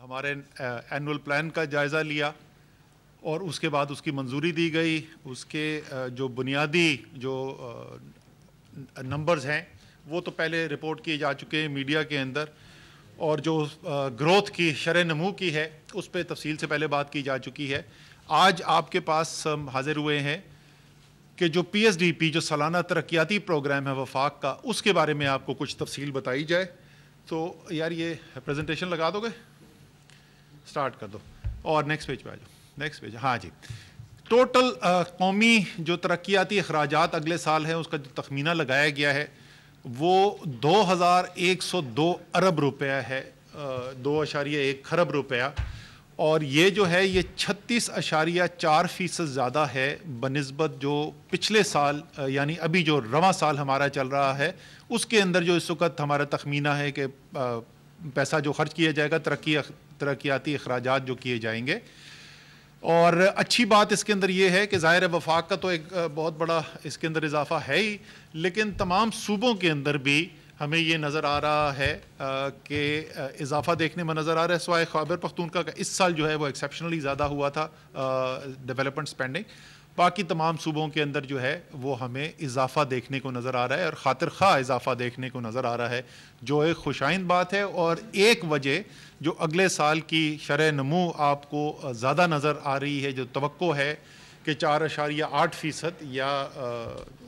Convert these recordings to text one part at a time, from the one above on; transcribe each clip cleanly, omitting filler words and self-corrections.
ہمارے annual plan کا جائزہ لیا اور اس کے بعد اس کی منظوری دی گئی. اس کے جو بنیادی جو نمبرز ہیں وہ تو پہلے رپورٹ کیے جا چکے ہیں میڈیا کے اندر, اور جو گروتھ کی شرح نمو کی ہے اس پہ تفصیل سے پہلے بات کی جا چکی ہے. آج آپ کے پاس ہم حاضر ہوئے ہیں کہ جو پی ایس ڈی پی جو سالانہ ترقیاتی پروگرام ہے وفاق کا, اس کے بارے میں آپ کو کچھ تفصیل بتائی جائے. تو یار یہ پریزنٹیشن لگا دو گے, سٹارٹ کر دو اور نیکسٹ پیج پہ آ جاؤ. نیکسٹ پیج, ہاں جی. ٹوٹل قومی جو ترقیاتی اخراجات اگلے سال ہے اس کا جو تخمینہ لگایا گیا ہے وہ 2102 ارب روپیہ ہے, 2.1 خرب روپیہ, اور یہ جو ہے یہ 36.4% زیادہ ہے بنسبت جو پچھلے سال یعنی ابھی جو رواں سال ہمارا چل رہا ہے اس کے اندر جو اس وقت ہمارا تخمینہ ہے کہ پیسہ جو خرچ کیا جائے گا ترقیاتی اخراجات جو کیے جائیں گے. اور اچھی بات اس کے اندر یہ ہے کہ ظاہر وفاق کا تو ایک بہت بڑا اس کے اندر اضافہ ہے ہی, لیکن تمام صوبوں کے اندر بھی ہمیں یہ نظر آ رہا ہے کہ اضافہ دیکھنے میں نظر آ رہا ہے, سوائے خیبر پختونخوا کا اس سال جو ہے وہ ایکسیپشنلی زیادہ ہوا تھا ڈیولپمنٹ سپینڈنگ. باقی تمام صوبوں کے اندر جو ہے وہ ہمیں اضافہ دیکھنے کو نظر آ رہا ہے اور خاطر خواہ اضافہ دیکھنے کو نظر آ رہا ہے, جو ایک خوشائند بات ہے. اور ایک وجہ جو اگلے سال کی شرح نمو آپ کو زیادہ نظر آ رہی ہے, جو توقع ہے کہ 4.8% یا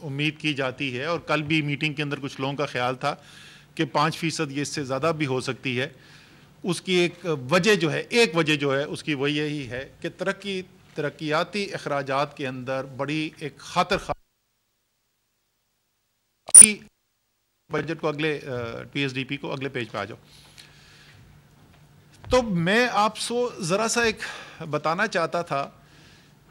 امید کی جاتی ہے, اور کل بھی میٹنگ کے اندر کچھ لوگوں کا خیال تھا کہ 5% یہ اس سے زیادہ بھی ہو سکتی ہے. اس کی ایک وجہ جو ہے اس کی وہ یہی ہے کہ ترقیاتی اخراجات کے اندر بڑی ایک خاطر خواہ بجٹ کو اگلے پی ایس ڈی پی کو اگلے پیج پہ آ جاؤ. تو میں آپ کو ذرا سا ایک بتانا چاہتا تھا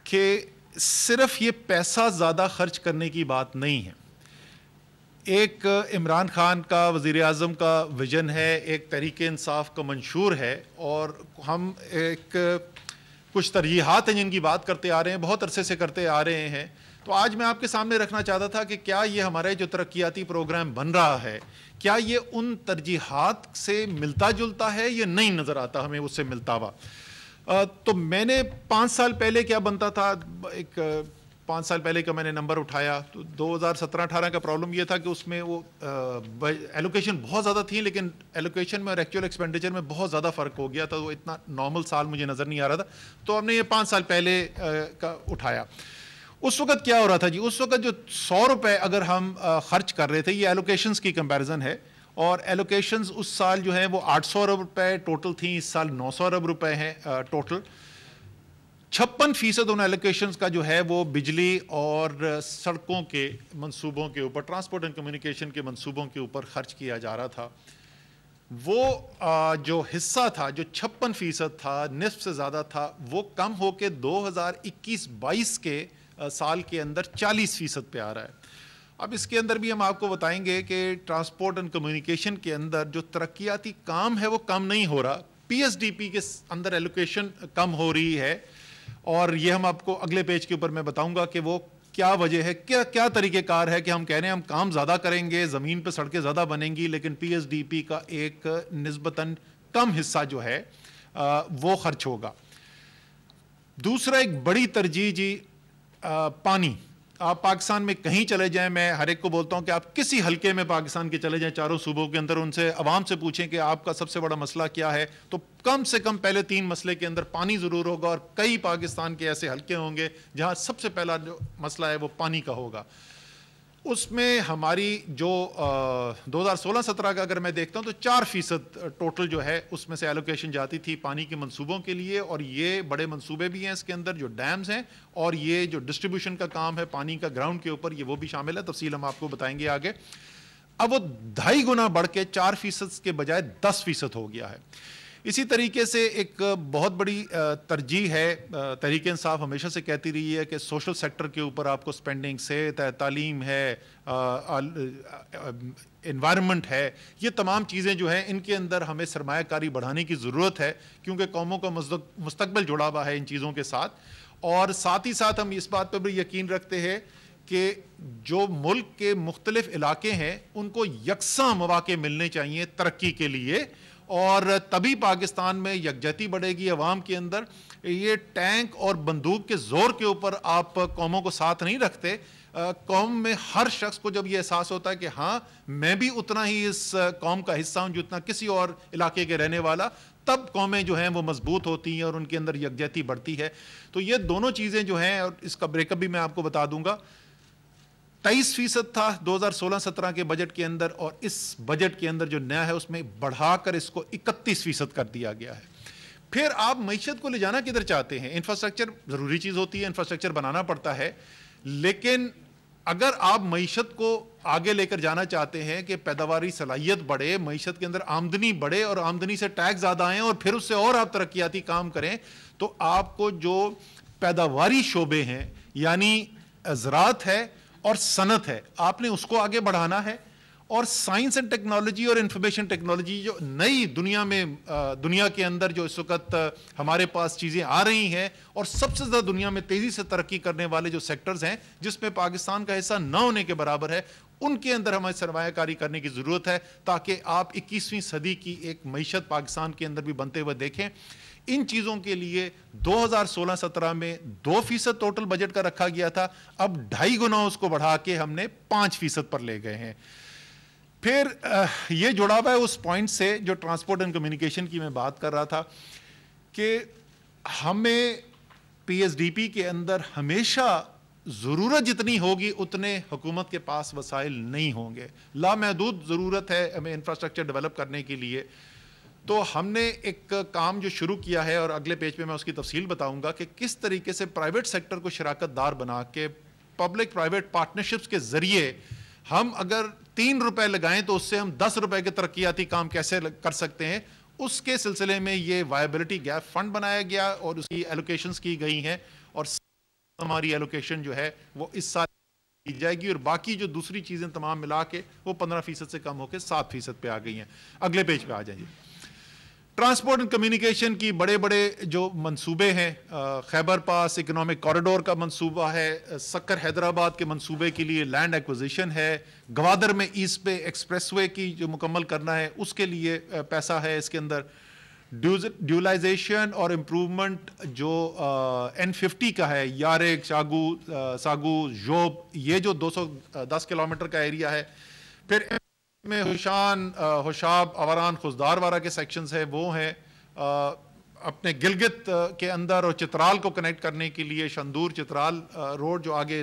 کہ صرف یہ پیسہ زیادہ خرچ کرنے کی بات نہیں ہے. ایک عمران خان کا وزیر اعظم کا ویژن ہے, ایک تحریک انصاف کا منشور ہے, اور ہم ایک کچھ ترجیحات ہیں جن کی بات کرتے آ رہے ہیں, بہت عرصے سے کرتے آ رہے ہیں. تو آج میں آپ کے سامنے رکھنا چاہتا تھا کہ کیا یہ ہمارے جو ترقیاتی پروگرام بن رہا ہے کیا یہ ان ترجیحات سے ملتا جلتا ہے یا نہیں نظر آتا ہمیں اس سے ملتا ہوا. تو میں نے 5 سال پہلے کیا بنتا تھا, ایک 5 سال پہلے کا میں نے نمبر اٹھایا تو 2017-18 کا پرابلم یہ تھا کہ اس میں وہ ایلوکیشن بہت زیادہ تھی, لیکن ایلوکیشن میں اور ایکچوئل ایکسپینڈیچر میں بہت زیادہ فرق ہو گیا تھا, وہ اتنا نارمل سال مجھے نظر نہیں آ رہا تھا. تو ہم نے یہ 5 سال پہلے کا اٹھایا. اس وقت کیا ہو رہا تھا جی, اس وقت جو 100 روپے اگر ہم خرچ کر رہے تھے, یہ ایلوکیشنز کی کمپیریزن ہے, اور ایلوکیشنز اس سال جو ہیں وہ 800 ارب روپے ٹوٹل تھیں, اس سال 900 ارب روپے ہیں ٹوٹل. 56% ان ایلوکیشنز کا جو ہے وہ بجلی اور سڑکوں کے منصوبوں کے اوپر, ٹرانسپورٹ اینڈ کمیونیکیشن کے منصوبوں کے اوپر خرچ کیا جا رہا تھا. وہ جو حصہ تھا جو 56% تھا, نصف سے زیادہ تھا, وہ کم ہو کے 2021-22 کے سال کے اندر 40% پہ آ رہا ہے. اب اس کے اندر بھی ہم آپ کو بتائیں گے کہ ٹرانسپورٹ اینڈ کمیونیکیشن کے اندر جو ترقیاتی کام ہے وہ کم نہیں ہو رہا, پی ایس ڈی پی کے اندر ایلوکیشن کم ہو رہی ہے, اور یہ ہم آپ کو اگلے پیج کے اوپر میں بتاؤں گا کہ وہ کیا وجہ ہے, کیا طریقہ کار ہے کہ ہم کہہ رہے ہیں ہم کام زیادہ کریں گے, زمین پہ سڑکیں زیادہ بنیں گی, لیکن پی ایس ڈی پی کا ایک نسبتاً کم حصہ جو ہے وہ خرچ ہوگا. دوسرا ایک بڑی ترجیح جی پانی. آپ پاکستان میں کہیں چلے جائیں, میں ہر ایک کو بولتا ہوں کہ آپ کسی حلقے میں پاکستان کے چلے جائیں, چاروں صوبوں کے اندر, ان سے عوام سے پوچھیں کہ آپ کا سب سے بڑا مسئلہ کیا ہے, تو کم سے کم پہلے 3 مسئلے کے اندر پانی ضرور ہوگا, اور کئی پاکستان کے ایسے حلقے ہوں گے جہاں سب سے پہلا جو مسئلہ ہے وہ پانی کا ہوگا. اس میں ہماری جو 2016-17 کا اگر میں دیکھتا ہوں تو 4% ٹوٹل جو ہے اس میں سے ایلوکیشن جاتی تھی پانی کے منصوبوں کے لیے, اور یہ بڑے منصوبے بھی ہیں اس کے اندر, جو ڈیمز ہیں, اور یہ جو ڈسٹریبیوشن کا کام ہے پانی کا گراؤنڈ کے اوپر, یہ وہ بھی شامل ہے, تفصیل ہم آپ کو بتائیں گے آگے. اب وہ 2.5 گنا بڑھ کے 4% کے بجائے 10% ہو گیا ہے. اسی طریقے سے ایک بہت بڑی ترجیح ہے, تحریک انصاف ہمیشہ سے کہتی رہی ہے کہ سوشل سیکٹر کے اوپر آپ کو سپینڈنگ, صحت ہے, تعلیم ہے, انوائرمنٹ ہے, یہ تمام چیزیں جو ہیں ان کے اندر ہمیں سرمایہ کاری بڑھانے کی ضرورت ہے, کیونکہ قوموں کا مستقبل جڑا ہوا ہے ان چیزوں کے ساتھ. اور ساتھ ہی ساتھ ہم اس بات پر بھی یقین رکھتے ہیں کہ جو ملک کے مختلف علاقے ہیں ان کو یکساں مواقع ملنے چاہیے ترقی کے لیے, اور تبھی پاکستان میں یکجہتی بڑھے گی عوام کے اندر. یہ ٹینک اور بندوق کے زور کے اوپر آپ قوموں کو ساتھ نہیں رکھتے. قوم میں ہر شخص کو جب یہ احساس ہوتا ہے کہ ہاں میں بھی اتنا ہی اس قوم کا حصہ ہوں جتنا کسی اور علاقے کے رہنے والا, تب قومیں جو ہیں وہ مضبوط ہوتی ہیں اور ان کے اندر یکجہتی بڑھتی ہے. تو یہ دونوں چیزیں جو ہیں, اور اس کا بریک اپ بھی میں آپ کو بتا دوں گا, 23% تھا 2016-17 کے بجٹ کے اندر, اور اس بجٹ کے اندر جو نیا ہے اس میں بڑھا کر اس کو 31% کر دیا گیا ہے. پھر آپ معیشت کو لے جانا کدھر چاہتے ہیں؟ انفراسٹرکچر ضروری چیز ہوتی ہے, انفراسٹرکچر بنانا پڑتا ہے, لیکن اگر آپ معیشت کو آگے لے کر جانا چاہتے ہیں کہ پیداواری صلاحیت بڑھے, معیشت کے اندر آمدنی بڑھے اور آمدنی سے ٹیکس زیادہ آئیں اور پھر اس سے اور آپ ترقیاتی کام کریں, تو آپ کو جو پیداواری شعبے ہیں یعنی زراعت ہے اور صنعت ہے, آپ نے اس کو آگے بڑھانا ہے. اور سائنس اینڈ ٹیکنالوجی اور انفارمیشن ٹیکنالوجی جو نئی دنیا کے اندر جو اس وقت ہمارے پاس چیزیں آ رہی ہیں, اور سب سے زیادہ دنیا میں تیزی سے ترقی کرنے والے جو سیکٹرز ہیں جس میں پاکستان کا حصہ نہ ہونے کے برابر ہے, ان کے اندر ہمیں سرمایہ کاری کرنے کی ضرورت ہے تاکہ آپ 21ویں صدی کی ایک معیشت پاکستان کے اندر بھی بنتے ہوئے دیکھیں. ان چیزوں کے لیے 2016-17 میں 2% ٹوٹل بجٹ کا رکھا گیا تھا, اب 2.5 گنا اس کو بڑھا کے ہم نے 5% پر لے گئے ہیں. پھر یہ جڑا ہوا ہے اس پوائنٹ سے جو ٹرانسپورٹ اینڈ کمیونیکیشن کی میں بات کر رہا تھا کہ ہمیں پی ایس ڈی پی کے اندر ہمیشہ ضرورت جتنی ہوگی اتنے حکومت کے پاس وسائل نہیں ہوں گے. لامحدود ضرورت ہے ہمیں انفراسٹرکچر ڈیولپ کرنے کے لیے. تو ہم نے ایک کام جو شروع کیا ہے, اور اگلے پیج پہ میں اس کی تفصیل بتاؤں گا کہ کس طریقے سے پرائیویٹ سیکٹر کو شراکت دار بنا کے پبلک پرائیویٹ پارٹنرشپس کے ذریعے ہم اگر 3 روپے لگائیں تو اس سے ہم 10 روپے کے ترقیاتی کام کیسے کر سکتے ہیں. اس کے سلسلے میں یہ وائبلٹی گیپ فنڈ بنایا گیا اور اس کی ایلوکیشنز کی گئی ہیں, اور ہماری ایلوکیشن جو ہے وہ اس سال کی جائے گی, اور باقی جو دوسری چیزیں تمام ملا کے وہ 15% سے کم ہو کے 7% پہ آ گئی ہیں. اگلے پیج پہ آ جائیں. ٹرانسپورٹ اینڈ کمیونیکیشن کی بڑے جو منصوبے ہیں, خیبر پاس اکنامک کوریڈور کا منصوبہ ہے, سکر حیدرآباد کے منصوبے کے لیے لینڈ ایکوزیشن ہے, گوادر میں ایسٹ پہ ایکسپریس وے کی جو مکمل کرنا ہے اس کے لیے پیسہ ہے. اس کے اندر ڈیولائزیشن اور امپروومنٹ جو N50 کا ہے, یارک ساگو جوب, یہ جو 210 کلومیٹر کا ایریا ہے. پھر میں ہوشاب آوران خزدار وارہ کے سیکشنز ہیں, وہ ہیں اپنے گلگت کے اندر, اور چترال کو کنیکٹ کرنے کے لیے شندور چترال روڈ جو آگے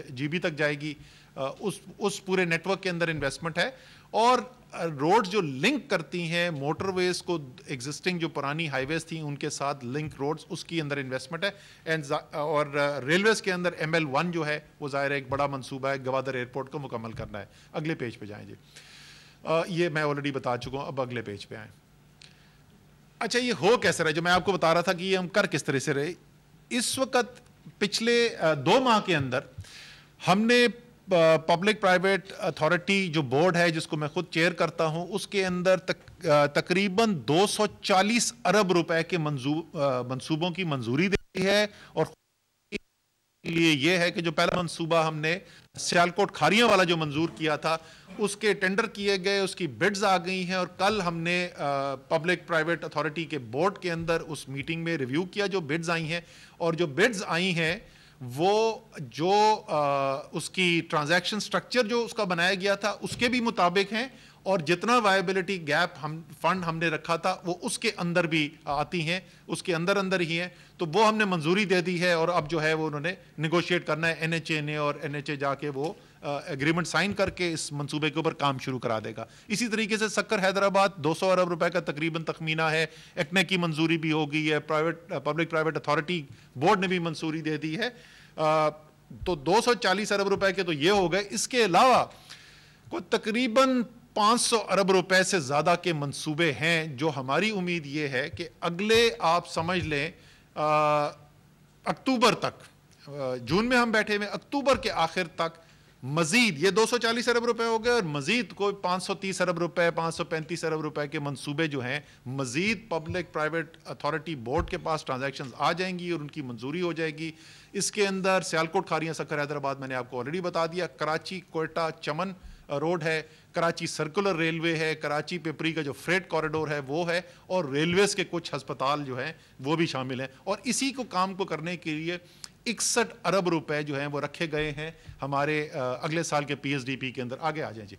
جی بی تک جائے گی, اس پورے نیٹ ورک کے اندر انویسٹمنٹ ہے. اور روڈ جو لنک کرتی ہیں موٹر ویز کو, ایگزسٹنگ جو پرانی ہائی ویز تھیں ان کے ساتھ لنک روڈز, اس کی اندر انویسٹمنٹ ہے. اور ریلویز کے اندر ML1 جو ہے وہ ظاہر ایک بڑا منصوبہ ہے, گوادر ایئرپورٹ کو مکمل کرنا ہے. اگلے پیج پہ جائیں جی. یہ میں آلریڈی بتا چکا ہوں, اب اگلے پیج پہ آئیں. اچھا, یہ ہو کیسے رہا, جو میں آپ کو بتا رہا تھا کہ یہ ہم کر کس طرح سے رہے. اس وقت پچھلے 2 ماہ کے اندر ہم نے پبلک پرائیویٹ اتھارٹی جو بورڈ ہے جس کو میں خود چیئر کرتا ہوں, اس کے اندر تقریباً 240 ارب روپے کے منصوبوں کی منظوری دی ہے. اور لیے یہ ہے کہ جو پہلا منصوبہ ہم نے سیالکوٹ کھاریاں والا جو منظور کیا تھا, اس کے ٹینڈر کیے گئے, اس کی بڈز آ گئی ہیں, اور کل ہم نے پبلک پرائیویٹ اتھارٹی کے بورڈ کے اندر اس میٹنگ میں ریویو کیا جو بڈز آئی ہیں. اور جو بڈز آئی ہیں وہ جو اس کی ٹرانزیکشن سٹرکچر جو اس کا بنایا گیا تھا اس کے بھی مطابق ہیں, اور جتنا وائبلٹی گیپ فنڈ ہم نے رکھا تھا وہ اس کے اندر بھی آتی ہیں, اس کے اندر ہی ہیں. تو وہ ہم نے منظوری دے دی ہے, اور اب جو ہے وہ انہوں نے نیگوشیٹ کرنا ہے NHA نے, اور NHA جا کے وہ ایگریمنٹ سائن کر کے اس منصوبے کے اوپر کام شروع کرا دے گا. اسی طریقے سے سکر حیدرآباد 200 ارب روپے کا تقریباً تخمینہ ہے, ایکنے کی منظوری بھی ہو گئی ہے, پبلک پرائیویٹ اتھارٹی بورڈ نے بھی منظوری دے دی ہے. تو 240 ارب روپے کے تو یہ ہو گئے. اس کے علاوہ کوئی تقریباً 500 ارب روپے سے زیادہ کے منصوبے ہیں, جو ہماری امید یہ ہے کہ اگلے آپ سمجھ لیں اکتوبر تک, جون میں ہم بیٹھے ہوئے, اکتوبر کے آخر تک مزید یہ 240 ارب روپے ہو گئے, اور مزید کوئی 530 ارب روپے 535 ارب روپے کے منصوبے جو ہیں مزید پبلک پرائیویٹ اتھارٹی بورڈ کے پاس ٹرانزیکشنز آ جائیں گی اور ان کی منظوری ہو جائے گی. اس کے اندر سیالکوٹ کھاریاں سکر حیدرآباد میں نے آپ کو آلریڈی بتا دیا, کراچی کوئٹہ چمن روڈ ہے, کراچی سرکولر ریلوے ہے, کراچی پیپری کا جو فریٹ کوریڈور ہے وہ ہے, اور ریلویز کے کچھ ہسپتال جو ہیں وہ بھی شامل ہیں. اور اسی کو کام کو کرنے کے لیے 61 ارب روپے جو ہیں وہ رکھے گئے ہیں ہمارے اگلے سال کے PSDP کے اندر. آگے آ جائیں جی.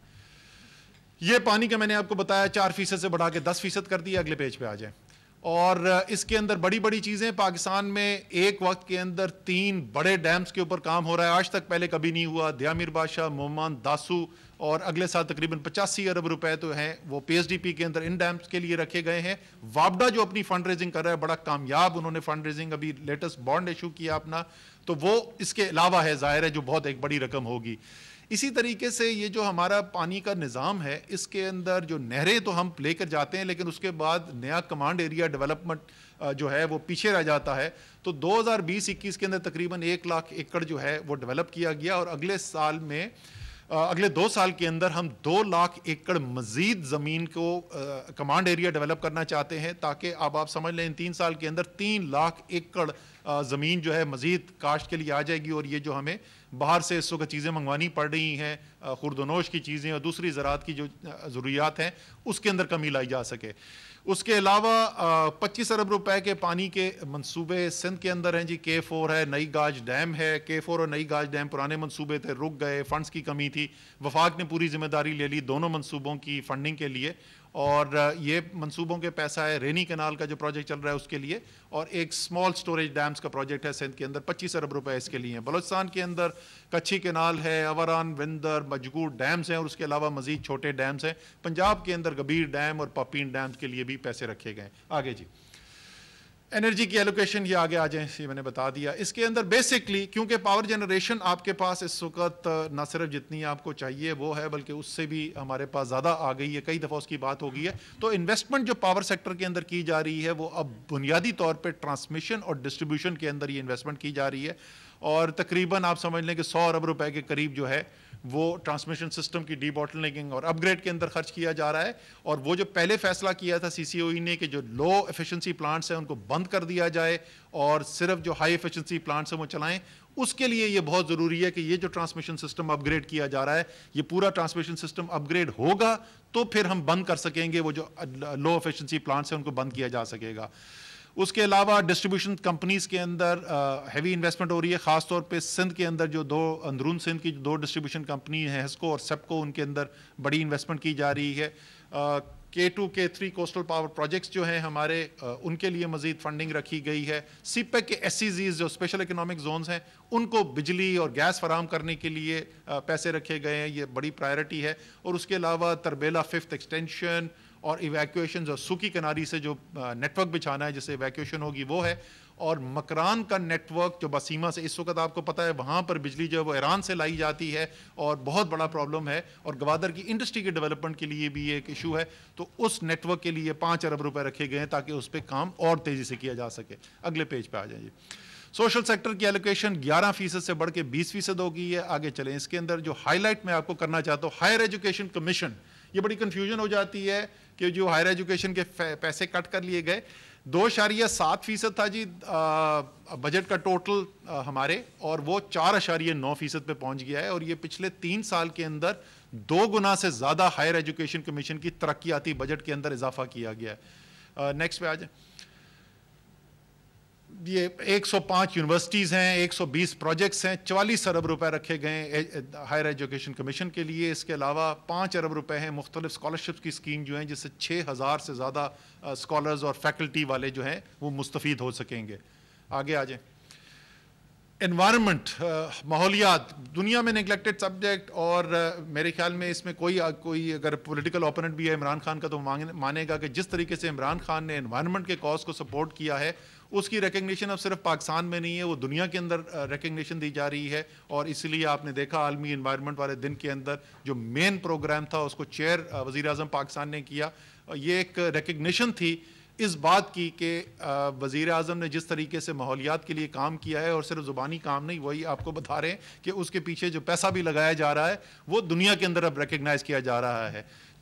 یہ پانی کا میں نے آپ کو بتایا 4% سے بڑھا کے 10% کر دیا. اگلے پیج پہ آ جائیں. اور اس کے اندر بڑی بڑی چیزیں, پاکستان میں ایک وقت کے اندر 3 بڑے ڈیمز کے اوپر کام ہو رہا ہے, آج تک پہلے کبھی نہیں ہوا. دیا میر بادشاہ, مومان, داسو, اور اگلے سال تقریباً 85 ارب روپے تو ہیں وہ PSDP کے اندر ان ڈیمز کے لیے رکھے گئے ہیں. وابڈا جو اپنی فنڈ ریزنگ کر رہا ہے, بڑا کامیاب انہوں نے فنڈ ریزنگ ابھی لیٹسٹ بانڈ ایشو کیا اپنا, تو وہ اس کے علاوہ ہے ظاہر ہے جو بہت ایک بڑی رقم ہوگی. اسی طریقے سے یہ جو ہمارا پانی کا نظام ہے, اس کے اندر جو نہریں تو ہم لے کر جاتے ہیں, لیکن اس کے بعد نیا کمانڈ ایریا ڈیولپمنٹ جو ہے وہ پیچھے رہ جاتا ہے. تو 2020-21 کے اندر تقریباً 1 لاکھ ایکڑ جو ہے وہ ڈیولپ کیا گیا, اور اگلے سال میں اگلے 2 سال کے اندر ہم 2 لاکھ ایکڑ مزید زمین کو کمانڈ ایریا ڈیولپ کرنا چاہتے ہیں, تاکہ اب آپ سمجھ لیں ان 3 سال کے اندر 3 لاکھ ایکڑ زمین جو ہے مزید کاشت کے لیے آ جائے گی. اور یہ جو ہمیں باہر سے اس وقت چیزیں منگوانی پڑ رہی ہیں, خورد و نوش کی چیزیں اور دوسری زراعت کی جو ضروریات ہیں, اس کے اندر کمی لائی جا سکے. اس کے علاوہ 25 ارب روپے کے پانی کے منصوبے سندھ کے اندر ہیں جی. K4 ہے, نئی گاج ڈیم ہے. K4 اور نئی گاج ڈیم پرانے منصوبے تھے, رک گئے, فنڈز کی کمی تھی. وفاق نے پوری ذمہ داری لے لی دونوں منصوبوں کی فنڈنگ کے لیے, اور یہ منصوبوں کے پیسہ ہے رینی کینال کا جو پروجیکٹ چل رہا ہے اس کے لیے, اور ایک سمال سٹوریج ڈیمز کا پروجیکٹ ہے سندھ کے اندر, 25 ارب روپے اس کے لیے ہیں. بلوچستان کے اندر کچھی کینال ہے, اوران, وندر, مجگور ڈیمز ہیں, اور اس کے علاوہ مزید چھوٹے ڈیمز ہیں. پنجاب کے اندر گبیر ڈیم اور پاپین ڈیمز کے لیے بھی پیسے رکھے گئے. آگے جی. انرجی کی ایلوکیشن, یہ آگے آ جائیں, یہ میں نے بتا دیا. اس کے اندر بیسکلی کیونکہ پاور جنریشن آپ کے پاس اس وقت نہ صرف جتنی آپ کو چاہیے وہ ہے, بلکہ اس سے بھی ہمارے پاس زیادہ آ گئی ہے, کئی دفعہ اس کی بات ہو گئی ہے. تو انویسٹمنٹ جو پاور سیکٹر کے اندر کی جا رہی ہے وہ اب بنیادی طور پہ ٹرانسمیشن اور ڈسٹریبیوشن کے اندر یہ انویسٹمنٹ کی جا رہی ہے, اور تقریباً آپ سمجھ لیں کہ 100 ارب روپے کے قریب جو ہے وہ ٹرانسمیشن سسٹم کی ڈی باٹلنیکنگ اور اپ گریڈ کے اندر خرچ کیا جا رہا ہے. اور وہ جو پہلے فیصلہ کیا تھا CCOE نے کہ جو لو ایفیشنسی پلانٹس ہیں ان کو بند کر دیا جائے اور صرف جو ہائی ایفیشنسی پلانٹس ہیں وہ چلائیں, اس کے لیے یہ بہت ضروری ہے کہ یہ جو ٹرانسمیشن سسٹم اپ گریڈ کیا جا رہا ہے, یہ پورا ٹرانسمیشن سسٹم اپ گریڈ ہوگا تو پھر ہم بند کر سکیں گے, وہ جو لو ایفیشنسی پلانٹس ہیں ان کو بند کیا جا سکے گا. اس کے علاوہ ڈسٹریبیوشن کمپنیز کے اندر ہیوی انویسٹمنٹ ہو رہی ہے, خاص طور پہ سندھ کے اندر جو اندرون سندھ کی 2 ڈسٹریبیوشن کمپنی ہیں, ہیسکو اور سیپکو, ان کے اندر بڑی انویسٹمنٹ کی جا رہی ہے. K2 K3 coastal power projects جو ہیں ہمارے, ان کے لیے مزید فنڈنگ رکھی گئی ہے. CPEC کے SEZs جو اسپیشل اکنامک زونز ہیں ان کو بجلی اور گیس فراہم کرنے کے لیے پیسے رکھے گئے ہیں, یہ بڑی پرائرٹی ہے. اور اس کے علاوہ تربیلا 5th ایکسٹینشن اور ایویکویشنز اور سوکی کناری سے جو نیٹ ورک بچھانا ہے جس سے ایویکویشن ہوگی وہ ہے. اور مکران کا نیٹ ورک جو بسیما سے اس وقت آپ کو پتہ ہے وہاں پر بجلی جو ہے وہ ایران سے لائی جاتی ہے اور بہت بڑا پرابلم ہے, اور گوادر کی انڈسٹری کے ڈیولپمنٹ کے لیے بھی ایک ایشو ہے. تو اس نیٹ ورک کے لیے 5 ارب روپے رکھے گئے ہیں تاکہ اس پہ کام اور تیزی سے کیا جا سکے. اگلے پیج پہ آ جائیں جی. سوشل سیکٹر کی ایلوکیشن 11% سے بڑھ کے 20% ہو گئی ہے. آگے چلیں. اس کے اندر جو ہائی لائٹ میں آپ کو کرنا چاہتا ہوں, ہائر ایجوکیشن کمیشن, یہ بڑی کنفیوژن ہو جاتی ہے کہ جو ہائر ایجوکیشن کے پیسے کٹ کر لیے گئے. 2.7% تھا جی بجٹ کا ٹوٹل ہمارے, اور وہ 4.9% پہ پہنچ گیا ہے. اور یہ پچھلے 3 سال کے اندر 2 گنا سے زیادہ ہائر ایجوکیشن کمیشن کی ترقیاتی بجٹ کے اندر اضافہ کیا گیا ہے. نیکسٹ پہ آ جائیں. یہ 105 یونیورسٹیز ہیں, 120 پروجیکٹس ہیں, 44 ارب روپے رکھے گئے ہائر ایجوکیشن کمیشن کے لیے. اس کے علاوہ 5 ارب روپے ہیں مختلف اسکالرشپس کی اسکیم جو ہیں جس سے 6,000 سے زیادہ اسکالرز اور فیکلٹی والے جو ہیں وہ مستفید ہو سکیں گے. آگے آ جائیں. انوائرمنٹ, ماحولیات دنیا میں نیگلیکٹڈ سبجیکٹ, اور میرے خیال میں اس میں کوئی اگر پولیٹیکل اوپوننٹ بھی ہے عمران خان کا تو مانے گا کہ جس طریقے سے عمران خان نے انوائرمنٹ کے کاز کو سپورٹ کیا ہے اس کی ریکگنیشن اب صرف پاکستان میں نہیں ہے, وہ دنیا کے اندر ریکگنیشن دی جا رہی ہے. اور اس لیے آپ نے دیکھا عالمی انوائرمنٹ والے دن کے اندر جو مین پروگرام تھا اس کو چیئر وزیر اعظم پاکستان نے کیا. یہ ایک ریکگنیشن تھی اس بات کی کہ وزیر اعظم نے جس طریقے سے ماحولیات کے لیے کام کیا ہے, اور صرف زبانی کام نہیں, وہی آپ کو بتا رہے ہیں کہ اس کے پیچھے جو پیسہ بھی لگایا جا رہا ہے وہ دنیا کے اندر اب ریکگنائز کیا جا رہا ہے.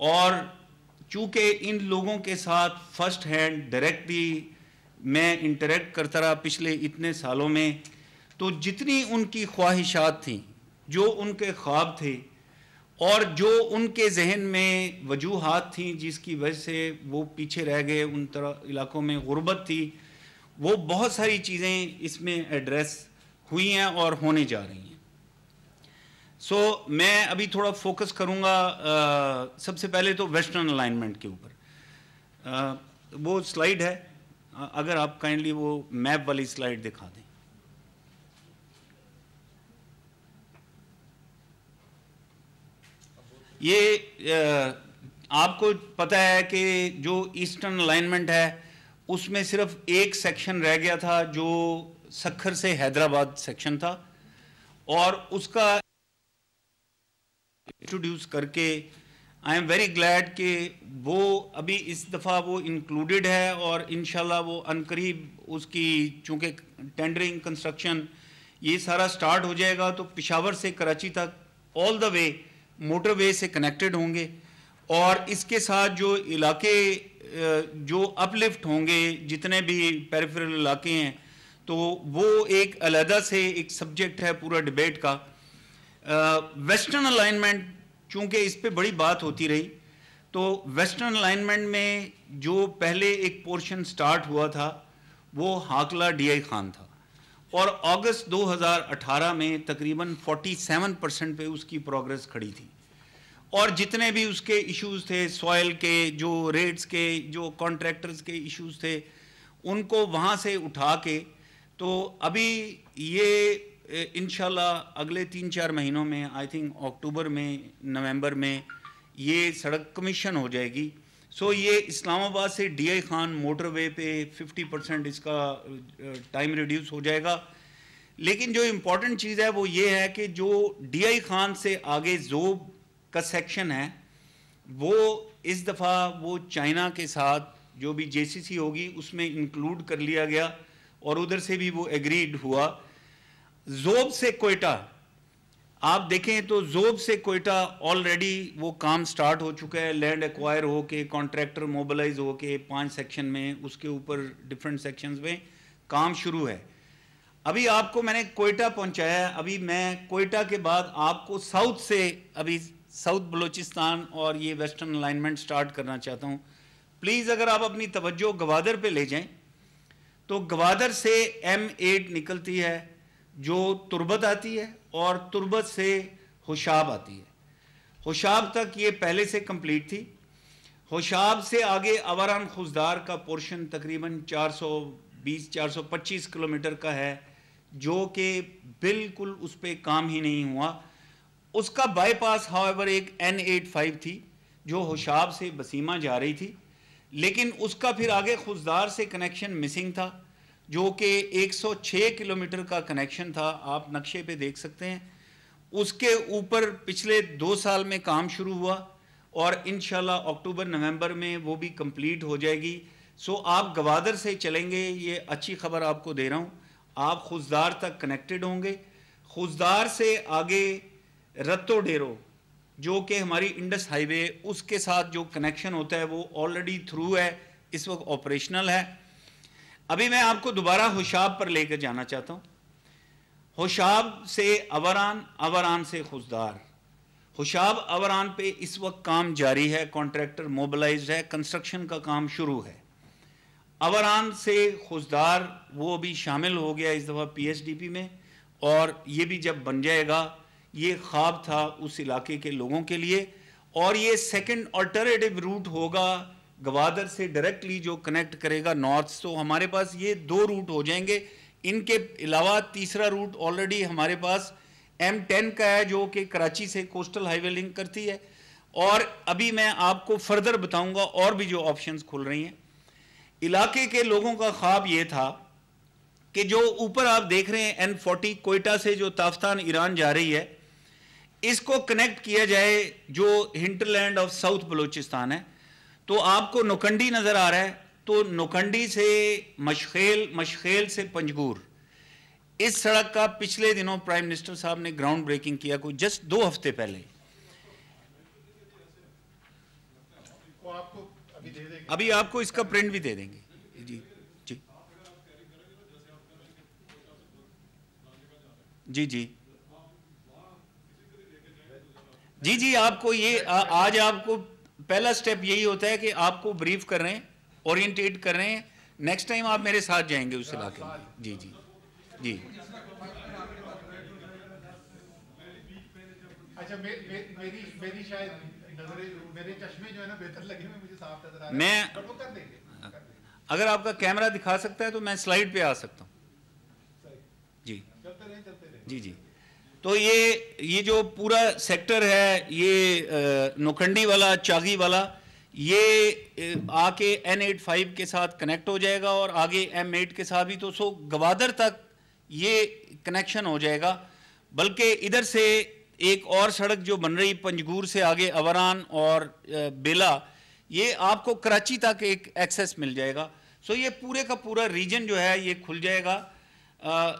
اور چونکہ ان لوگوں کے ساتھ فرسٹ ہینڈ ڈائریکٹلی میں انٹریکٹ کرتا رہا پچھلے اتنے سالوں میں، تو جتنی ان کی خواہشات تھیں، جو ان کے خواب تھے اور جو ان کے ذہن میں وجوہات تھیں جس کی وجہ سے وہ پیچھے رہ گئے، ان طرح علاقوں میں غربت تھی، وہ بہت ساری چیزیں اس میں ایڈریس ہوئی ہیں اور ہونے جا رہی ہیں۔ سو میں ابھی تھوڑا فوکس کروں گا سب سے پہلے تو ویسٹرن الائنمنٹ کے اوپر۔ وہ سلائیڈ ہے، اگر آپ کائنڈلی وہ میپ والی سلائیڈ دکھا دیں۔ یہ آپ کو پتہ ہے کہ جو ایسٹرن الائنمنٹ ہے اس میں صرف ایک سیکشن رہ گیا تھا جو سکھر سے حیدرآباد سیکشن تھا، اور اس کا انٹروڈیوس کر کے آئی ایم ویری گلیڈ کہ وہ ابھی اس دفعہ وہ انکلوڈڈ ہے، اور انشاءاللہ وہ عنقریب اس کی چونکہ ٹینڈرنگ کنسٹرکشن یہ سارا سٹارٹ ہو جائے گا، تو پشاور سے کراچی تک آل دا وے موٹر وے سے کنیکٹڈ ہوں گے، اور اس کے ساتھ جو علاقے جو اپ لفٹ ہوں گے جتنے بھی پیریفرل علاقے ہیں، تو وہ ایک علیحدہ سے ایک سبجیکٹ ہے پورا ڈیبیٹ کا۔ ویسٹرن الائنمنٹ چونکہ اس پہ بڑی بات ہوتی رہی، تو ویسٹرن الائنمنٹ میں جو پہلے ایک پورشن سٹارٹ ہوا تھا وہ ہاکلہ ڈی آئی خان تھا، اور اگست 2018 میں تقریباً 47% پہ اس کی پروگرس کھڑی تھی، اور جتنے بھی اس کے ایشوز تھے، سوائل کے، جو ریٹس کے، جو کانٹریکٹرز کے ایشوز تھے، ان کو وہاں سے اٹھا کے تو ابھی یہ انشاءاللہ اگلے 3-4 مہینوں میں آئی تھنک اکتوبر میں نومبر میں یہ سڑک کمیشن ہو جائے گی۔ سو یہ اسلام آباد سے ڈی آئی خان موٹر وے پہ 50% اس کا ٹائم ریڈیوس ہو جائے گا۔ لیکن جو امپورٹنٹ چیز ہے وہ یہ ہے کہ جو ڈی آئی خان سے آگے زوب کا سیکشن ہے وہ اس دفعہ وہ چائنا کے ساتھ جو بھی جے سی سی ہوگی اس میں انکلوڈ کر لیا گیا، اور ادھر سے بھی وہ ایگریڈ ہوا۔ زوب سے کوئٹہ آپ دیکھیں تو زوب سے کوئٹہ آلریڈی وہ کام سٹارٹ ہو چکا ہے، لینڈ ایکوائر ہو کے، کانٹریکٹر موبلائز ہو کے 5 سیکشن میں اس کے اوپر ڈفرینٹ سیکشنز میں کام شروع ہے۔ ابھی آپ کو میں نے کوئٹہ پہنچایا ہے، ابھی میں کوئٹہ کے بعد آپ کو ساؤتھ سے ابھی ساؤتھ بلوچستان اور یہ ویسٹرن الائنمنٹ سٹارٹ کرنا چاہتا ہوں۔ پلیز اگر آپ اپنی توجہ گوادر پہ لے جائیں تو گوادر سے M8 نکلتی ہے جو تربت آتی ہے، اور تربت سے ہوشاب آتی ہے۔ ہوشاب تک یہ پہلے سے کمپلیٹ تھی۔ ہوشاب سے آگے آوران خوزدار کا پورشن تقریباً 420-425 کلومیٹر کا ہے، جو کہ بالکل اس پہ کام ہی نہیں ہوا۔ اس کا بائی پاس however ایک N85 تھی جو ہوشاب سے بسیمہ جا رہی تھی، لیکن اس کا پھر آگے خوزدار سے کنیکشن مسنگ تھا، جو کہ 106 کلومیٹر کا کنیکشن تھا، آپ نقشے پہ دیکھ سکتے ہیں۔ اس کے اوپر پچھلے 2 سال میں کام شروع ہوا، اور انشاءاللہ اکتوبر نومبر میں وہ بھی کمپلیٹ ہو جائے گی۔ سو آپ گوادر سے چلیں گے، یہ اچھی خبر آپ کو دے رہا ہوں، آپ خوزدار تک کنیکٹڈ ہوں گے۔ خوزدار سے آگے رتو ڈیرو جو کہ ہماری انڈس ہائی وے اس کے ساتھ جو کنیکشن ہوتا ہے وہ آلریڈی تھرو ہے، اس وقت آپریشنل ہے۔ ابھی میں آپ کو دوبارہ ہوشاب پر لے کر جانا چاہتا ہوں۔ ہوشاب سے آوران، آوران سے خوزدار۔ ہوشاب آوران پہ اس وقت کام جاری ہے، کانٹریکٹر موبلائزڈ ہے، کنسٹرکشن کا کام شروع ہے۔ آوران سے خوزدار وہ بھی شامل ہو گیا اس دفعہ پی ایس ڈی پی میں، اور یہ بھی جب بن جائے گا، یہ خواب تھا اس علاقے کے لوگوں کے لیے، اور یہ سیکنڈ آلٹرنیٹیو روٹ ہوگا گوادر سے ڈائریکٹلی جو کنیکٹ کرے گا نارتھ۔ تو ہمارے پاس یہ 2 روٹ ہو جائیں گے، ان کے علاوہ تیسرا روٹ آلریڈی ہمارے پاس M10 کا ہے جو کہ کراچی سے کوسٹل ہائی وے لنک کرتی ہے، اور ابھی میں آپ کو فردر بتاؤں گا اور بھی جو آپشنز کھل رہی ہیں۔ علاقے کے لوگوں کا خواب یہ تھا کہ جو اوپر آپ دیکھ رہے ہیں N40 کوئٹہ سے جو تافتان ایران جا رہی ہے، اس کو کنیکٹ کیا جائے جو ہنٹرلینڈ آف ساؤتھ بلوچستان ہے۔ تو آپ کو نوکنڈی نظر آ رہا ہے، تو نوکنڈی سے مشخیل، مشخیل سے پنجگور، اس سڑک کا پچھلے دنوں پرائم منسٹر صاحب نے گراؤنڈ بریکنگ کیا، کوئی جسٹ 2 ہفتے پہلے۔ ابھی آپ کو اس کا پرنٹ بھی دے دیں گے. جی جی جی جی جی جی آپ کو یہ آج آپ کو پہلا سٹیپ یہی ہوتا ہے کہ آپ کو بریف کر رہے ہیں, اورینٹیٹ کر رہے ہیں. نیکسٹ ٹائم آپ میرے ساتھ جائیں گے اس علاقے میں. جی جی جی اچھا میری شاید میرے چشمے جو ہے نا بہتر لگے ہوئے مجھے صاف نظر آ رہا ہے. میں وہ کر دیں گے, اگر آپ کا کیمرہ دکھا سکتا ہے تو میں سلائیڈ پہ آ سکتا ہوں. جی چلتے رہیں. جی جی تو یہ جو پورا سیکٹر ہے, یہ نوکھنڈی والا, چاغی والا, یہ آ کے N85 کے ساتھ کنیکٹ ہو جائے گا اور آگے M8 کے ساتھ بھی. تو سو گوادر تک یہ کنیکشن ہو جائے گا. بلکہ ادھر سے ایک اور سڑک جو بن رہی پنجگور سے آگے اوران اور بیلا, یہ آپ کو کراچی تک ایک ایکسیس مل جائے گا. سو یہ پورے کا پورا ریجن جو ہے یہ کھل جائے گا.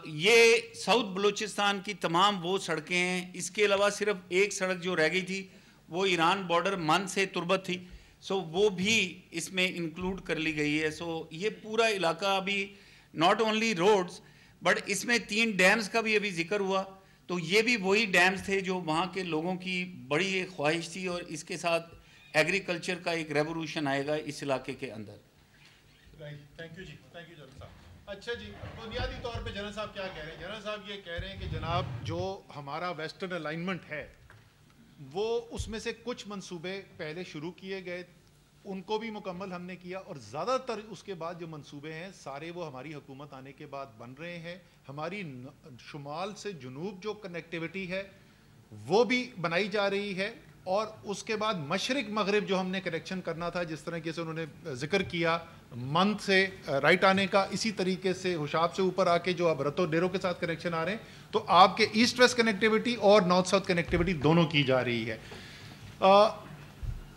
یہ ساؤتھ بلوچستان کی تمام وہ سڑکیں ہیں. اس کے علاوہ صرف ایک سڑک جو رہ گئی تھی وہ ایران بارڈر من سے تربت تھی, سو وہ بھی اس میں انکلوڈ کر لی گئی ہے. سو یہ پورا علاقہ ابھی ناٹ اونلی روڈز بٹ اس میں 3 ڈیمز کا بھی ابھی ذکر ہوا. تو یہ بھی وہی ڈیمز تھے جو وہاں کے لوگوں کی بڑی ایک خواہش تھی, اور اس کے ساتھ ایگریکلچر کا ایک ریولوشن آئے گا اس علاقے کے اندر. Thank you ji, thank you general صاحب. اچھا جی, بنیادی طور پہ جنرل صاحب کیا کہہ رہے ہیں؟ جنرل صاحب یہ کہہ رہے ہیں کہ جناب جو ہمارا ویسٹرن الائنمنٹ ہے وہ اس میں سے کچھ منصوبے پہلے شروع کیے گئے, ان کو بھی مکمل ہم نے کیا, اور زیادہ تر اس کے بعد جو منصوبے ہیں سارے وہ ہماری حکومت آنے کے بعد بن رہے ہیں. ہماری شمال سے جنوب جو کنیکٹیوٹی ہے وہ بھی بنائی جا رہی ہے, اور اس کے بعد مشرق مغرب جو ہم نے کنیکشن کرنا تھا, جس طرح سے انہوں نے ذکر کیا مند سے رائٹ آنے کا, اسی طریقے سے ہوشاب سے اوپر آ کے جو اب رتو ڈیرو کے ساتھ کنیکشن آ رہے ہیں, تو آپ کے ایسٹ ویسٹ کنیکٹیوٹی اور نارتھ ساؤتھ کنیکٹیوٹی دونوں کی جا رہی ہے.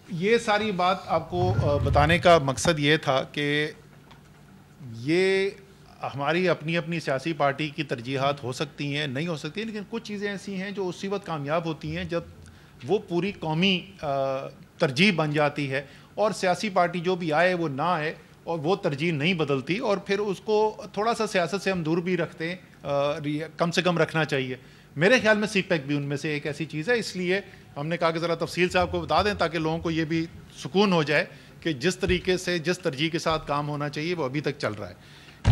یہ ساری بات آپ کو بتانے کا مقصد یہ تھا کہ یہ ہماری اپنی اپنی سیاسی پارٹی کی ترجیحات ہو سکتی ہیں, نہیں ہو سکتی ہیں, لیکن کچھ چیزیں ایسی ہیں جو اسی وقت کامیاب ہوتی ہیں جب وہ پوری قومی ترجیح بن جاتی ہے, اور سیاسی پارٹی جو بھی آئے وہ نہ آئے, اور وہ ترجیح نہیں بدلتی, اور پھر اس کو تھوڑا سا سیاست سے ہم دور بھی رکھتے ہیں, کم سے کم رکھنا چاہیے. میرے خیال میں سی پیک بھی ان میں سے ایک ایسی چیز ہے. اس لیے ہم نے کہا کہ ذرا تفصیل سے آپ کو بتا دیں تاکہ لوگوں کو یہ بھی سکون ہو جائے کہ جس طریقے سے جس ترجیح کے ساتھ کام ہونا چاہیے وہ ابھی تک چل رہا ہے.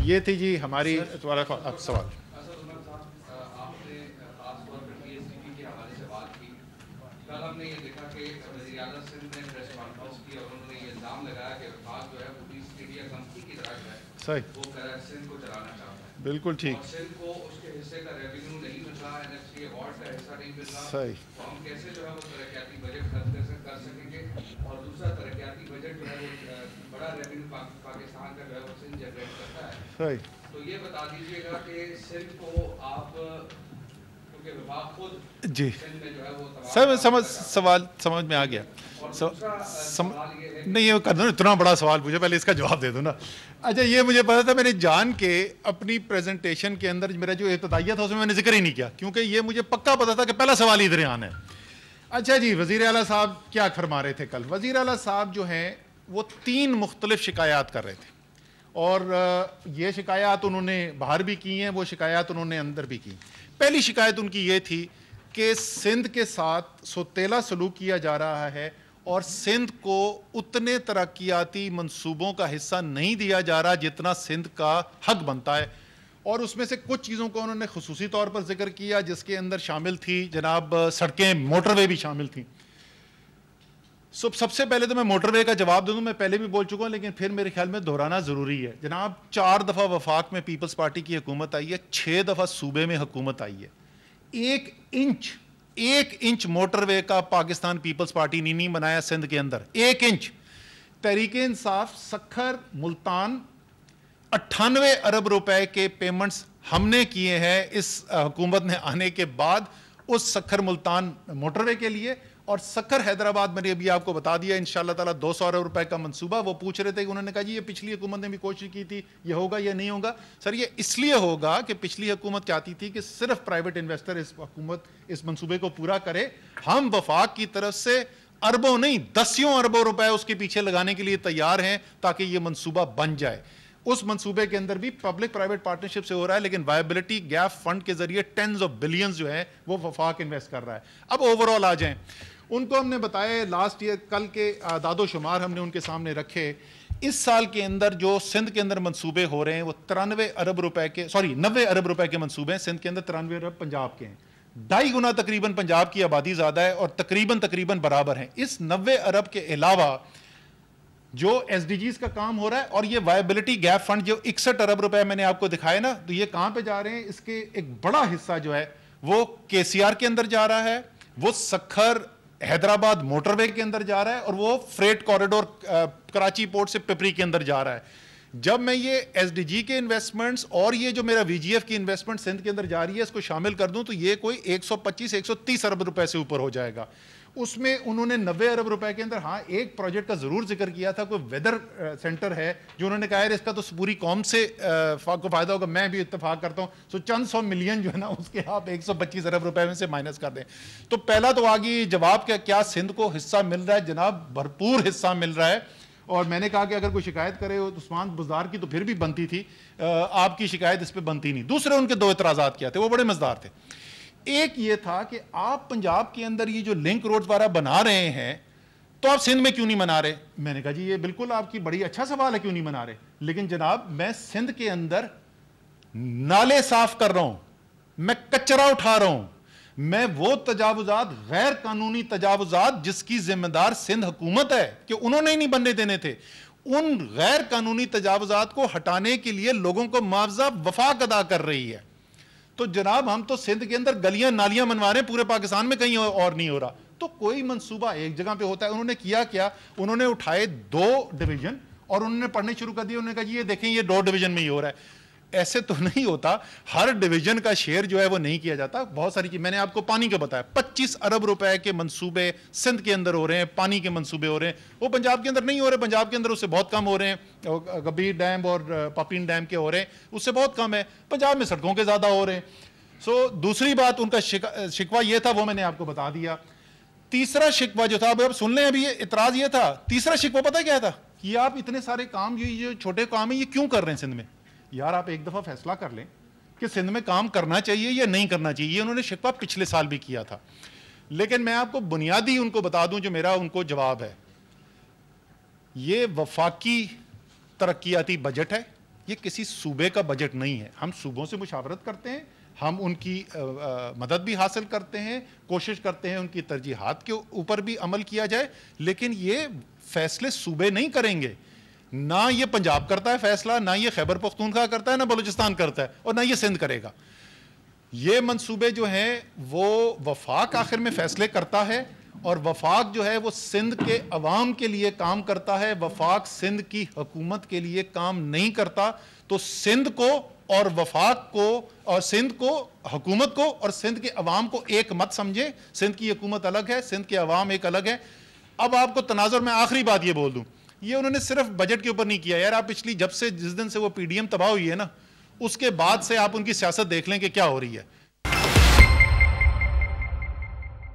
یہ تھی جی ہماری سوال. ہم نے یہ دیکھا کہ وزیر اعلیٰ سندھ نے پریس کانفرنس کی اور انہوں نے یہ الزام لگایا کہ وفاق جو ہے وہ ایسٹ انڈیا کمپنی کی طرح ہے, صحیح, وہ سندھ کو چلانا چاہتا ہے. بالکل ٹھیک. اور سندھ کو اس کے حصے کا ریونیو نہیں مل رہا, NFC ایوارڈ کا حصہ نہیں مل رہا, صحیح. تو ہم کیسے جو ہے وہ ترقیاتی بجٹ خرچ کر سکیں گے. اور دوسرا ترقیاتی بجٹ جو ہے وہ بڑا ریونیو پاکستان کا جو ہے وہ سندھ جنریٹ کرتا ہے. صحیح. تو یہ بتا دیجیے گا کہ سندھ کو آپ جی سر سوال سمجھ میں آ گیا. نہیں یہ کر دو, اتنا بڑا سوال پوچھا, پہلے اس کا جواب دے دو نا. اچھا یہ مجھے پتا تھا, میں نے جان کے اپنی پریزنٹیشن کے اندر میرا جو ابتدائیہ تھا اس میں نے ذکر ہی نہیں کیا, کیونکہ یہ مجھے پکا پتا تھا کہ پہلا سوال ہی ادھر آنا ہے. اچھا جی, وزیر اعلیٰ صاحب کیا فرما رہے تھے کل؟ وزیر اعلیٰ صاحب جو ہیں وہ 3 مختلف شکایات کر رہے تھے, اور یہ شکایات انہوں نے باہر بھی کی ہیں, وہ شکایات انہوں نے اندر بھی کی. پہلی شکایت ان کی یہ تھی کہ سندھ کے ساتھ سوتیلا سلوک کیا جا رہا ہے, اور سندھ کو اتنے ترقیاتی منصوبوں کا حصہ نہیں دیا جا رہا جتنا سندھ کا حق بنتا ہے. اور اس میں سے کچھ چیزوں کو انہوں نے خصوصی طور پر ذکر کیا, جس کے اندر شامل تھی جناب سڑکیں, موٹر وے بھی شامل تھیں. سب سے پہلے تو میں موٹر وے کا جواب دے دوں, میں پہلے بھی بول چکا ہوں لیکن پھر میرے خیال میں دہرانا ضروری ہے. جناب 4 دفعہ وفاق میں پیپلز پارٹی کی حکومت آئی ہے, 6 دفعہ صوبے میں حکومت آئی ہے. 1 انچ موٹر وے کا پاکستان پیپلز پارٹی نے نہیں بنایا سندھ کے اندر, 1 انچ. تحریک انصاف سکھر ملتان 98 ارب روپے کے پیمنٹس ہم نے کیے ہیں اس حکومت نے آنے کے بعد اس سکھر ملتان موٹر وے کے لیے. اور سکھر حیدرآباد میں نے ابھی آپ کو بتا دیا انشاءاللہ تعالیٰ 200 ارب روپے کا منصوبہ. وہ پوچھ رہے تھے کہ انہوں نے کہا جی یہ پچھلی حکومت نے بھی کوشش کی تھی, یہ ہوگا یا نہیں ہوگا. سر یہ اس لیے ہوگا کہ پچھلی حکومت چاہتی تھی کہ صرف پرائیویٹ انویسٹر اس منصوبے کو پورا کرے. ہم وفاق کی طرف سے اربوں نہیں 10 اربوں روپے اس کے پیچھے لگانے کے لیے تیار ہیں تاکہ یہ منصوبہ بن جائے. اس منصوبے کے اندر بھی پبلک پرائیویٹ پارٹنرشپ سے ہو رہا ہے, لیکن وائبلٹی گیپ فنڈ کے ذریعے ٹینز آف بلینز جو ہے وہ وفاق انویسٹ کر رہا ہے. اب اوور آل آ جائیں, ان کو ہم نے بتایا لاسٹ ایئر, کل کے اعداد و شمار ہم نے ان کے سامنے رکھے. اس سال کے اندر جو سندھ کے اندر منصوبے ہو رہے ہیں وہ 90 ارب روپے کے منصوبے ہیں. سندھ کے اندر 93 ارب پنجاب کے ہیں, 2.5 گنا تقریباً پنجاب کی آبادی زیادہ ہے اور تقریباً برابر ہیں. اس 90 ارب کے علاوہ جو ایس ڈی جیز کا کام ہو رہا ہے اور یہ وائبلٹی گیپ فنڈ جو 61 ارب روپے میں نے آپ کو دکھائے نا, تو یہ کہاں پہ جا رہے ہیں؟ اس کے ایک بڑا حصہ جو ہے وہ کے سی آر کے اندر جا رہا ہے, وہ سکھر حیدرآباد موٹر وے کے اندر جا رہا ہے, اور وہ فریٹ کوریڈور کراچی پورٹ سے پپری کے اندر جا رہا ہے. جب میں یہ ایس ڈی جی کے انویسٹمنٹس اور یہ جو میرا وی جی ایف کی انویسٹمنٹ سندھ کے اندر جا رہی ہے اس کو شامل کر دوں تو یہ کوئی 125-130 ارب روپے سے اوپر ہو جائے گا. اس میں انہوں نے 90 ارب روپے کے اندر ہاں ایک پروجیکٹ کا ضرور ذکر کیا تھا, کوئی ویدر سینٹر ہے جو انہوں نے کہا ہے اس کا تو پوری قوم سے کو فائدہ ہوگا. میں بھی اتفاق کرتا ہوں, سو چند 100 ملین جو ہے نا اس کے آپ 125 ارب روپے میں سے مائنس کر دیں. تو پہلا تو آگے جواب کیا سندھ کو حصہ مل رہا ہے؟ جناب بھرپور حصہ مل رہا ہے. اور میں نے کہا کہ اگر کوئی شکایت کرے عثمان بزدار کی تو پھر بھی بنتی تھی, آپ کی شکایت اس پہ بنتی نہیں. دوسرے ان کے 2 اعتراضات کیا تھے, وہ بڑے مزدار تھے. ایک یہ تھا کہ آپ پنجاب کے اندر یہ جو لنک روڈ وغیرہ بنا رہے ہیں تو آپ سندھ میں کیوں نہیں بنا رہے؟ میں نے کہا جی یہ بالکل آپ کی بڑی اچھا سوال ہے, کیوں نہیں بنا رہے, لیکن جناب میں سندھ کے اندر نالے صاف کر رہا ہوں, میں کچرا اٹھا رہا ہوں, میں وہ تجاوزات غیر قانونی تجاوزات جس کی ذمہ دار سندھ حکومت ہے کہ انہوں نے ہی نہیں بننے دینے تھے, ان غیر قانونی تجاوزات کو ہٹانے کے لیے لوگوں کو معاوضہ وفاق ادا کر رہی ہے. تو جناب ہم تو سندھ کے اندر گلیاں نالیاں بنوا رہے ہیں, پورے پاکستان میں کہیں اور نہیں ہو رہا. تو کوئی منصوبہ ایک جگہ پہ ہوتا ہے. انہوں نے کیا انہوں نے اٹھائے 2 ڈویژن اور انہوں نے پڑھنے شروع کر دیے. انہوں نے کہا جی یہ دیکھیں یہ 2 ڈویژن میں ہی ہو رہا ہے. ایسے تو نہیں ہوتا, ہر ڈویژن کا شیئر جو ہے وہ نہیں کیا جاتا. بہت ساری چیز میں نے آپ کو پانی کا بتایا, 25 ارب روپے کے منصوبے سندھ کے اندر ہو رہے ہیں, پانی کے منصوبے ہو رہے ہیں. وہ پنجاب کے اندر نہیں ہو رہے, پنجاب کے اندر اس سے بہت کم ہو رہے ہیں. گبیر ڈیم اور پاپین ڈیم کے ہو رہے ہیں, اس سے بہت کم ہے. پنجاب میں سڑکوں کے زیادہ ہو رہے ہیں. دوسری بات ان کا شکوہ یہ تھا, وہ میں نے آپ کو بتا دیا. تیسرا شکوہ جو تھا, اب سن لیں, ابھی یہ اعتراض یہ تھا, تیسرا شکوہ پتہ کیا تھا کہ آپ اتنے سارے کام جو چھوٹے کام ہیں یہ کیوں کر رہے ہیں سندھ میں؟ یار آپ ایک دفعہ فیصلہ کر لیں کہ سندھ میں کام کرنا چاہیے یا نہیں کرنا چاہیے. یہ انہوں نے شکوہ پچھلے سال بھی کیا تھا, لیکن میں آپ کو بنیادی ان کو بتا دوں جو میرا ان کو جواب ہے, یہ وفاقی ترقیاتی بجٹ ہے, یہ کسی صوبے کا بجٹ نہیں ہے. ہم صوبوں سے مشاورت کرتے ہیں, ہم ان کی مدد بھی حاصل کرتے ہیں, کوشش کرتے ہیں ان کی ترجیحات کے اوپر بھی عمل کیا جائے, لیکن یہ فیصلے صوبے نہیں کریں گے. نہ یہ پنجاب کرتا ہے فیصلہ, نہ یہ خیبر پختونخوا کرتا ہے, نہ بلوچستان کرتا ہے, اور نہ یہ سندھ کرے گا. یہ منصوبے جو ہیں وہ وفاق آخر میں فیصلے کرتا ہے, اور وفاق جو ہے وہ سندھ کے عوام کے لیے کام کرتا ہے. وفاق سندھ کی حکومت کے لیے کام نہیں کرتا. تو سندھ کو اور وفاق کو اور سندھ کو حکومت کو اور سندھ کے عوام کو ایک مت سمجھے. سندھ کی حکومت الگ ہے, سندھ کے عوام ایک الگ ہے. اب آپ کو تناظر میں آخری بات یہ بول دوں, یہ انہوں نے صرف بجٹ کے اوپر نہیں کیا. یار آپ پچھلی جس دن سے وہ پی ڈی ایم تباہ ہوئی ہے نا, اس کے بعد سے آپ ان کی سیاست دیکھ لیں کہ کیا ہو رہی ہے.